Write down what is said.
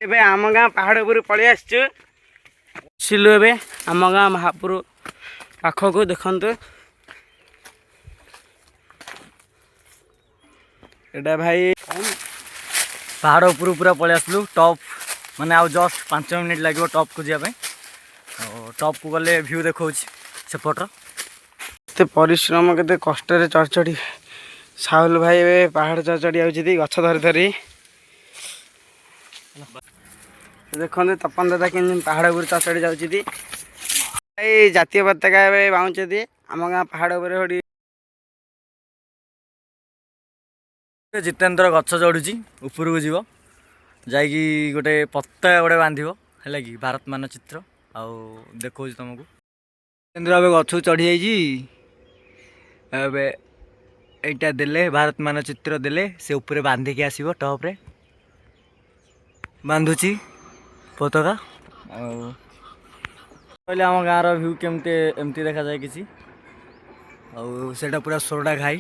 ଏବେ ଆମ ଗାଁ ପାହାଡ଼ ଉପରୁ ପଳେଇ ଆସିଛୁ। ଆସିଲୁ ଏବେ ଆମ ଗାଁ ମହାପୁର ପାଖକୁ। ଦେଖନ୍ତୁ ଏଇଟା ଭାଇ ପାହାଡ଼ ଉପରୁ ପୁରା ପଳେଇ ଆସିଲୁ। ଟପ୍ ମାନେ ଆଉ ଜଷ୍ଟ 5 ମିନିଟ୍ ଲାଗିବ ଟପ୍କୁ ଯିବା ପାଇଁ। ଟପ୍କୁ ଗଲେ ଭ୍ୟୁ ଦେଖାଉଛି ସେପଟର। କେତେ ପରିଶ୍ରମ କେତେ କଷ୍ଟରେ ଚଢ଼ି ଚଢ଼ି ସାହୁଲ ଭାଇ ଏବେ ପାହାଡ଼ ଚଢ଼ି ଚଢ଼ି ଯାଉଛନ୍ତି ଗଛ ଧରି ଧରି। ଦେଖନ୍ତୁ ତପନ ଦାଦା କେମିତି ପାହାଡ଼ ଉପରୁ ଚଢ଼ି ଚଢ଼ି ଯାଉଛନ୍ତି। ଏଇ ଜାତୀୟ ପତାକା ଏବେ ବାଉଁଛନ୍ତି ଆମ ଗାଁ ପାହାଡ଼ ଉପରେ। ଜିତେନ୍ଦ୍ର ଗଛ ଚଢ଼ୁଛି, ଉପରକୁ ଯିବ ଯାଇକି ଗୋଟେ ପତାକା ଗୋଟେ ବାନ୍ଧିବ ହେଲା କି ଭାରତ ମାନଚିତ୍ର। ଆଉ ଦେଖାଉଛି ତୁମକୁ। ଜିତେନ୍ଦ୍ର ଏବେ ଗଛକୁ ଚଢ଼ି ଯାଇଛି। ଏବେ ଏଇଟା ଦେଲେ ଭାରତ ମାନଚିତ୍ର ଦେଲେ ସେ ଉପରେ ବାନ୍ଧିକି ଆସିବ। ଟପ୍ରେ ବାନ୍ଧୁଛି ପତାକା। ଆଉ କହିଲେ ଆମ ଗାଁର ଭ୍ୟୁ କେମିତି ଏମିତି ଦେଖାଯାଏ କିଛି। ଆଉ ସେଇଟା ପୁରା ସୋରଡ଼ା ଘାଇ।